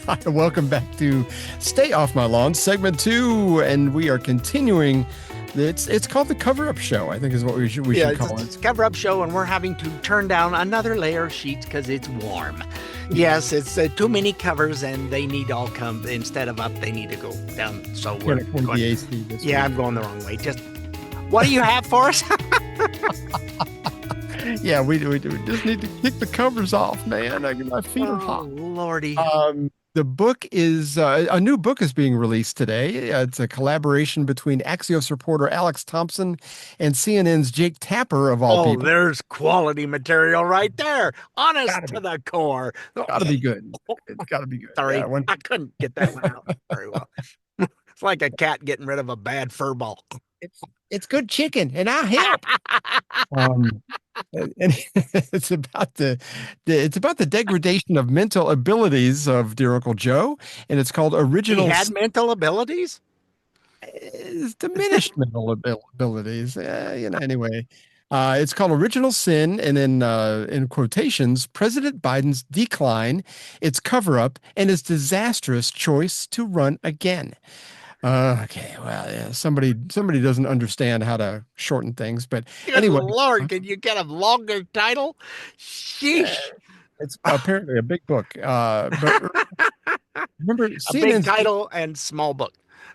Hi, welcome back to Stay Off My Lawn, segment 2, and we are continuing. It's called the Cover-Up Show, I think is what we should call it's a cover-up show, and we're having to turn down another layer of sheets because it's warm. Yes, it's too many covers, and they need to all come, instead of up, they need to go down. So we're going the AC this week. I'm going the wrong way. Just, what do you have for us? Yeah, we just need to kick the covers off, man. My feet are hot. Lordy. The book is a new book is being released today. It's a collaboration between Axios reporter Alex Thompson and CNN's Jake Tapper, of all people. There's quality material right there. Honest to the core. Gotta be good. It's gotta be good. Sorry, I couldn't get that one out very well. It's like a cat getting rid of a bad fur ball. It's good chicken, and I'll help. And it's about the degradation of mental abilities of dear Uncle Joe, and it's called Original. He had mental abilities? It's diminished mental abilities. Anyway. It's called Original Sin, and then in quotations, President Biden's decline, its cover-up, and his disastrous choice to run again. Okay, well, yeah, somebody doesn't understand how to shorten things, but anyway. Lord, can you get a longer title? Sheesh. It's apparently a big book. But remember, a big title and small book.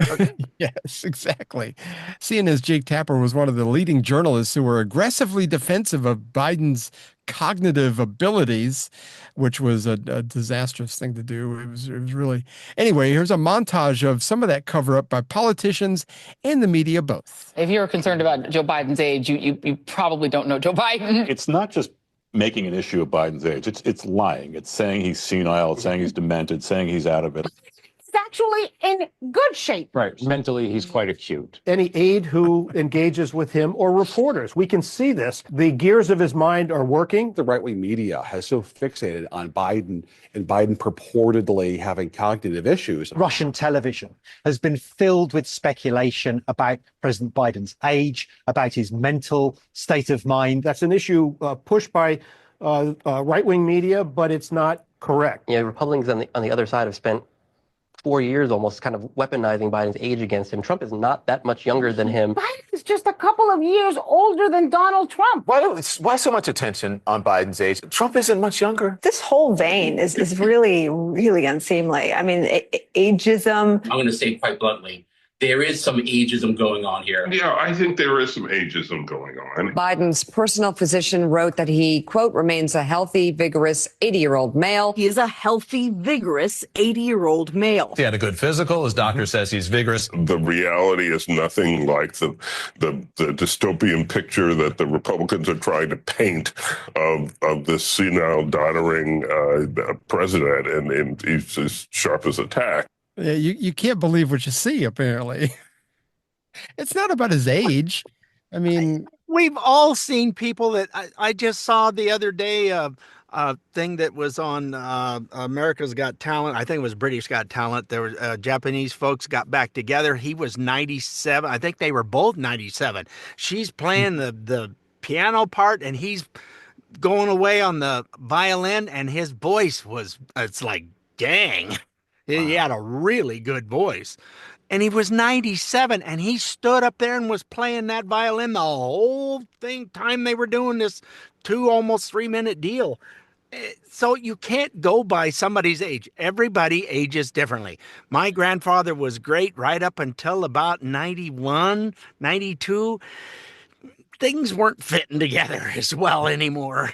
Okay. Yes, exactly. CNN's Jake Tapper was one of the leading journalists who were aggressively defensive of Biden's cognitive abilities, which was a disastrous thing to do. It was really. Anyway, here's a montage of some of that cover up by politicians and the media both. If you're concerned about Joe Biden's age, you probably don't know Joe Biden. It's not just making an issue of Biden's age. It's lying. It's saying he's senile. It's saying he's demented, saying he's out of it. He's actually in good shape. Right. Mentally, he's quite acute. Any aide who engages with him or reporters, we can see this. The gears of his mind are working. The right-wing media has so fixated on Biden and Biden purportedly having cognitive issues. Russian television has been filled with speculation about President Biden's age, about his mental state of mind. That's an issue pushed by right-wing media, but it's not correct. Yeah, Republicans on the other side have spent 4 years almost kind of weaponizing Biden's age against him. Trump is not that much younger than him. Biden's just a couple of years older than Donald Trump. Why so much attention on Biden's age? Trump isn't much younger. This whole vein is really, really unseemly. I mean, ageism. I'm going to say quite bluntly, there is some ageism going on here. Yeah, I think there is some ageism going on. Biden's personal physician wrote that he, quote, remains a healthy, vigorous 80-year-old male. He is a healthy, vigorous 80-year-old male. He had a good physical. His doctor says he's vigorous. The reality is nothing like the dystopian picture that the Republicans are trying to paint of this senile, doddering president, and he's as sharp as a tack. Yeah, you can't believe what you see, apparently. It's not about his age. I mean, we've all seen people that I just saw the other day, a thing that was on America's Got Talent. I think it was British Got Talent. There were Japanese folks got back together. He was 97. I think they were both 97. She's playing the piano part, and he's going away on the violin, and his voice it's like, dang. He had a really good voice, and he was 97, and he stood up there and was playing that violin the whole time they were doing this almost 3-minute deal. So you can't go by somebody's age. Everybody ages differently. My grandfather was great right up until about 91, 92. Things weren't fitting together as well anymore.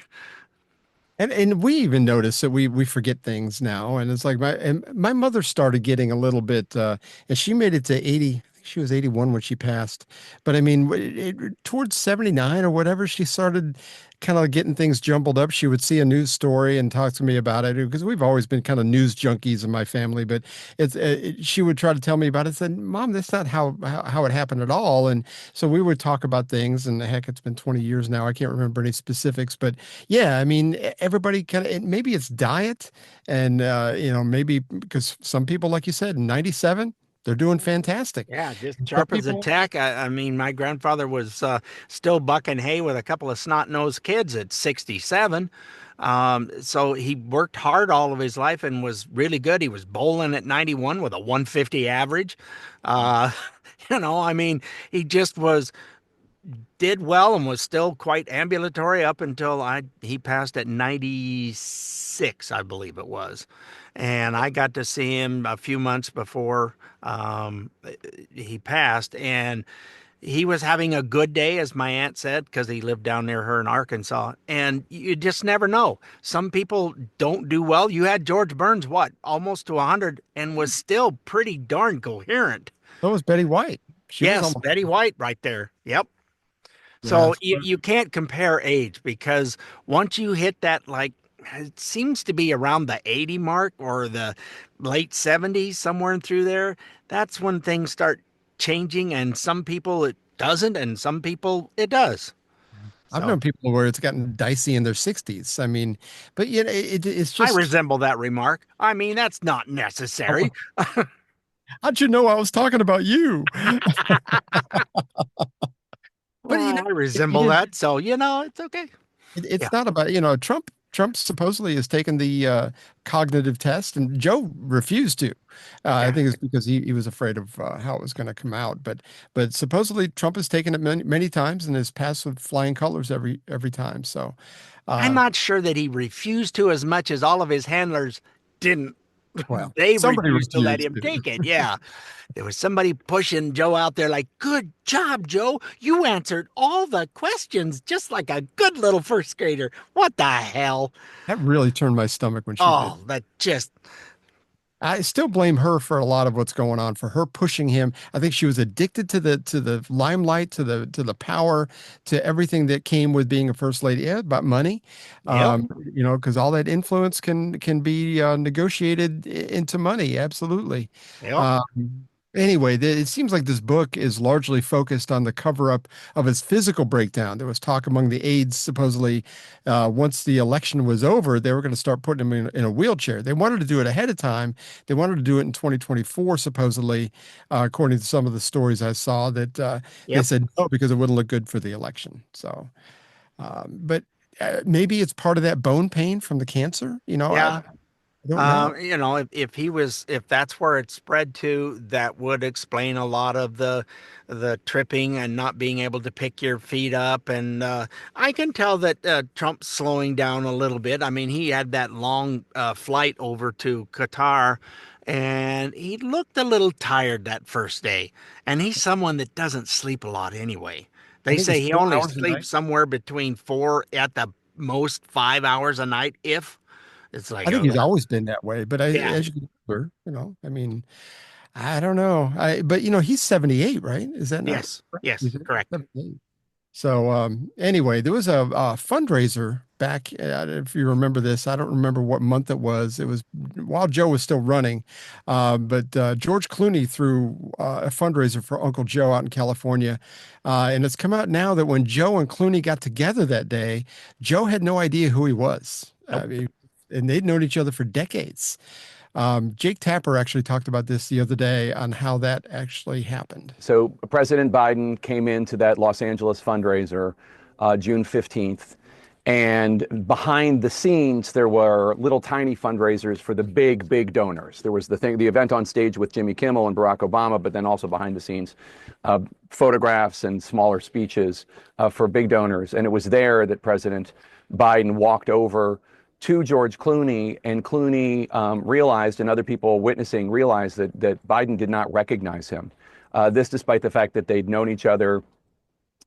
And we even notice that we forget things now. And it's like my mother started getting a little bit, and she made it to 80. I think she was 81 when she passed. But I mean, towards 79 or whatever, she started kind of getting things jumbled up. She would see a news story and talk to me about it, because we've always been kind of news junkies in my family. But she would try to tell me about it. I said, Mom, that's not how it happened at all. And so we would talk about things, and heck, it's been 20 years now. I can't remember any specifics, but yeah, I mean, everybody kind of, maybe it's diet, and maybe because some people, like you said, 97, They're doing fantastic. Yeah, just Some sharp as a people, tack. I mean, my grandfather was still bucking hay with a couple of snot-nosed kids at 67. So he worked hard all of his life and was really good. He was bowling at 91 with a 150 average. Uh, I mean, he just did well and was still quite ambulatory up until he passed at 96, I believe it was. And I got to see him a few months before he passed, and he was having a good day, as my aunt said, because he lived down near her in Arkansas. And you just never know. Some people don't do well. You had George Burns, what, almost to 100, and was still pretty darn coherent. so was Betty White. She was Yes, almost, Betty White right there. Yep. yeah. So you can't compare age, because once you hit that, like, it seems to be around the 80 mark or the late 70s, somewhere in through there, that's when things start changing. And some people it doesn't, and some people it does. I've So known people where it's gotten dicey in their 60s. I mean, but it's I just, resemble that remark. I mean, that's not necessary. how'd you know I was talking about you? But Well, I you resemble did. that. So, it's okay. Yeah. It's not about, Trump. Trump supposedly has taken the cognitive test, and Joe refused to. I Yeah. think it's because he was afraid of how it was going to come out. But supposedly Trump has taken it many times and has passed with flying colors every time. So I'm uh, not sure that he refused to as much as all of his handlers didn't. well, They somebody refused to let refused him to. take it. Yeah. There was somebody pushing Joe out there like, good job, Joe. You answered all the questions just like a good little first grader. What the hell? That really turned my stomach when she did. Oh, that just, I still blame her for a lot of what's going on, for her pushing him. I think she was addicted to the limelight, to the power, to everything that came with being a first lady. Yeah, about money, yep, because all that influence can be negotiated into money. Absolutely. yep, Um, anyway, it seems like this book is largely focused on the cover up of his physical breakdown. There was talk among the aides, supposedly, once the election was over, they were going to start putting him in a wheelchair. They wanted to do it ahead of time. They wanted to do it in 2024, supposedly, according to some of the stories I saw, that they yep. said no because it wouldn't look good for the election. So, but maybe it's part of that bone pain from the cancer. I Yeah. don't know. If that's where it spread to, that would explain a lot of the tripping and not being able to pick your feet up. And I can tell that Trump's slowing down a little bit. I mean, he had that long flight over to Qatar, and he looked a little tired that first day. And he's someone that doesn't sleep a lot anyway. I They think say it's he 4 only hours a night. sleeps somewhere between four, at the most 5 hours a night, if. It's I like, think oh, he's always been that way, but yeah. as you get older, I mean, I don't know. But he's 78, right? Is that not Yes, correct? yes, correct. 78. So anyway, there was a fundraiser back, if you remember this. I don't remember what month it was. It was while Joe was still running, but George Clooney threw a fundraiser for Uncle Joe out in California, and it's come out now that when Joe and Clooney got together that day, Joe had no idea who he was. I mean, and they'd known each other for decades. Jake Tapper actually talked about this the other day on how that actually happened. So President Biden came into that Los Angeles fundraiser June 15th. And behind the scenes, there were little tiny fundraisers for the big donors. There was the event on stage with Jimmy Kimmel and Barack Obama, but then also behind the scenes, photographs and smaller speeches for big donors. And it was there that President Biden walked over to George Clooney, and Clooney realized, and other people witnessing realized, that Biden did not recognize him. This despite the fact that they'd known each other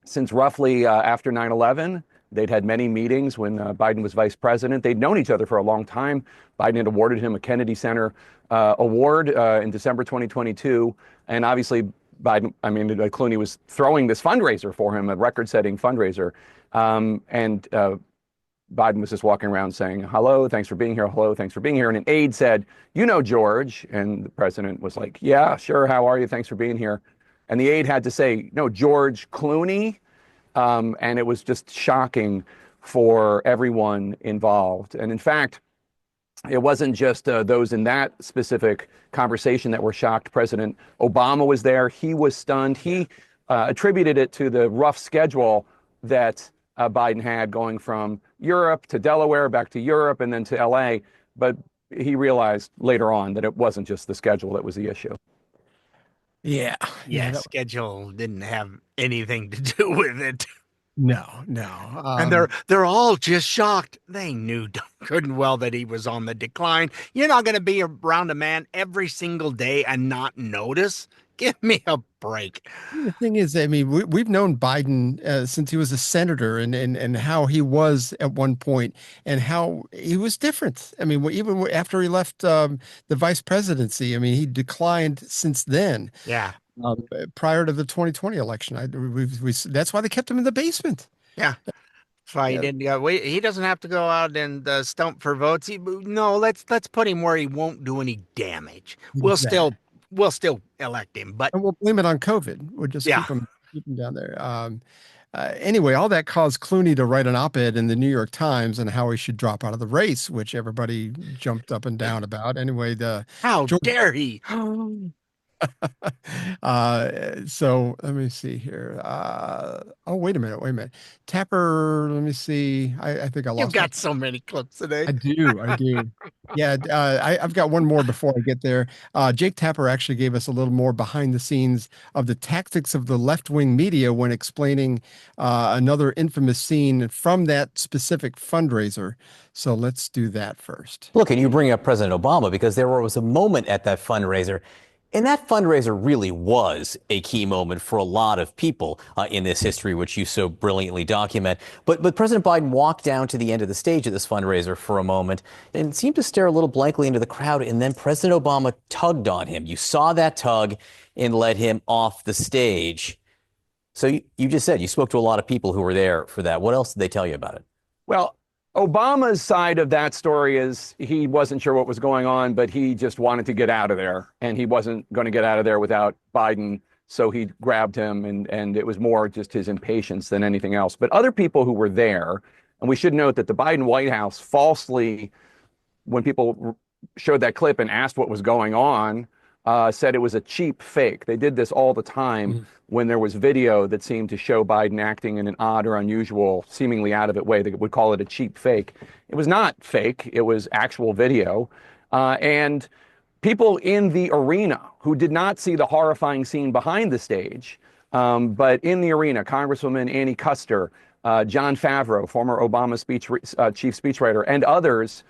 since roughly after 9/11. They'd had many meetings when Biden was vice president. They'd known each other for a long time. Biden had awarded him a Kennedy Center award in December 2022. And obviously, Clooney was throwing this fundraiser for him, a record-setting fundraiser. And Biden was just walking around saying, hello, thanks for being here. Hello, thanks for being here. And an aide said, you know George. And the president was like, yeah, sure. How are you? Thanks for being here. And the aide had to say, no, George Clooney. And it was just shocking for everyone involved. And in fact, It wasn't just those in that specific conversation that were shocked. President Obama was there. He was stunned. He attributed it to the rough schedule that Biden had going from Europe to Delaware, back to Europe, and then to LA. But he realized later on that it wasn't just the schedule that was the issue. Yeah. Yeah, schedule didn't have anything to do with it. No. And they're all just shocked. They knew good and well that he was on the decline. You're not going to be around a man every single day and not notice. Give me a break. The thing is, I mean, we've known Biden since he was a senator, and how he was at one point, and how he was different. I mean, even after he left the vice presidency, I mean, he declined since then. Yeah. Prior to the 2020 election, that's why they kept him in the basement. Yeah. That's why he didn't go. He doesn't have to go out and stump for votes. No, let's put him where he won't do any damage. Exactly. We'll still elect him, but and we'll blame it on COVID. We'll just keep him down there. Anyway, all that caused Clooney to write an op-ed in the New York Times on how he should drop out of the race, which everybody jumped up and down about. Anyway, how dare he? So let me see here. Oh, wait a minute. Tapper, let me see. I think I lost. You've got so many clips today. I do. Yeah, I've got one more before I get there. Jake Tapper actually gave us a little more behind the scenes of the tactics of the left-wing media when explaining another infamous scene from that specific fundraiser. So let's do that first. Look, and you bring up President Obama because there was a moment at that fundraiser. And that fundraiser really was a key moment for a lot of people in this history, which you so brilliantly document. But President Biden walked down to the end of the stage at this fundraiser for a moment and seemed to stare a little blankly into the crowd. And then President Obama tugged on him. You saw that tug and led him off the stage. So you just said you spoke to a lot of people who were there for that. What else did they tell you about it? Well, Obama's side of that story is he wasn't sure what was going on, but he just wanted to get out of there. And he wasn't going to get out of there without Biden. So he grabbed him, and it was more just his impatience than anything else. But other people who were there, and we should note that the Biden White House falsely, when people showed that clip and asked what was going on, said it was a cheap fake. They did this all the time when there was video that seemed to show Biden acting in an odd or unusual, seemingly out of it way. They would call it a cheap fake. It was not fake. It was actual video. And people in the arena who did not see the horrifying scene behind the stage, but in the arena, Congresswoman Annie Kuster, John Favreau, former Obama chief speechwriter, and others,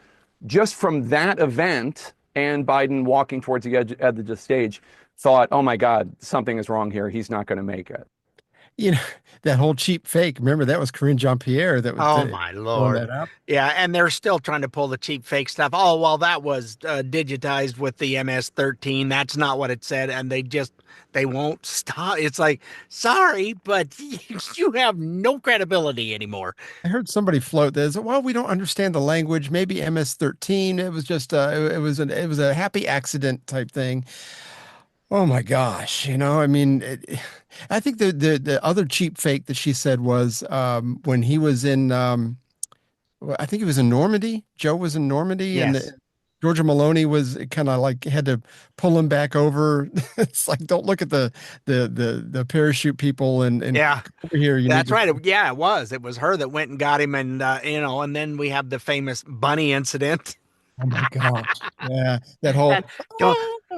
just from that event and Biden walking towards the edge of the stage, thought, oh my God, something is wrong here. He's not going to make it. You know, that whole cheap fake. Remember, that was Karine Jean-Pierre that was my Lord. that up. Yeah, and they're still trying to pull the cheap fake stuff. Oh, well, that was digitized with the MS-13. That's not what it said. And they won't stop. It's like, sorry, but you have no credibility anymore. I heard somebody float this. Well, we don't understand the language. Maybe MS-13. It was just it was a happy accident type thing. Oh my gosh. I mean, I think the other cheap fake that she said was when he was in I think he was in Normandy. Joe was in Normandy, and Georgia Maloney was kind of like had to pull him back over. It's like, don't look at the parachute people and yeah, over here. That's right. Yeah, it was. It was her that went and got him, and and then we have the famous bunny incident. Oh my gosh. Yeah, that whole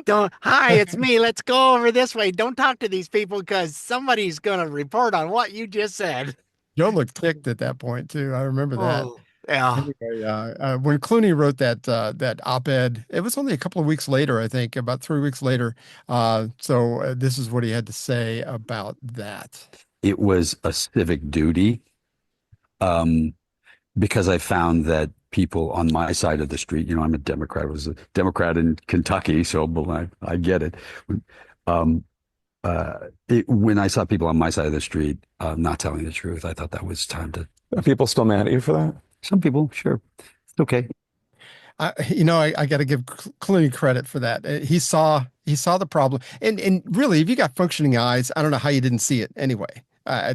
don't hi, it's me. Let's go over this way. Don't talk to these people because somebody's gonna report on what you just said. Joe looked ticked at that point too. I remember that. Yeah. Anyway, when Clooney wrote that op-ed, it was only a couple of weeks later, I think, about 3 weeks later. So this is what he had to say about that. It was a civic duty, because I found that people on my side of the street, I'm a Democrat, I was a Democrat in Kentucky, so I get it. When I saw people on my side of the street not telling the truth, I thought that was time to. Are people still mad at you for that? Some people, sure. It's okay. I got to give Clooney credit for that. He saw the problem, and really, if you got functioning eyes, I don't know how you didn't see it anyway. I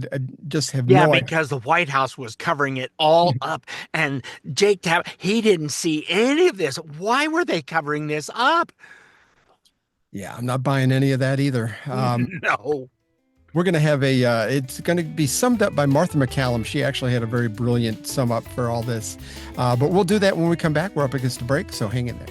just have Yeah, no idea. because the White House was covering it all up, and Jake Tapper, he didn't see any of this. Why were they covering this up? Yeah, I'm not buying any of that either. No. We're going to have it's going to be summed up by Martha McCallum. She actually had a very brilliant sum up for all this. But we'll do that when we come back. We're up against the break, so hang in there.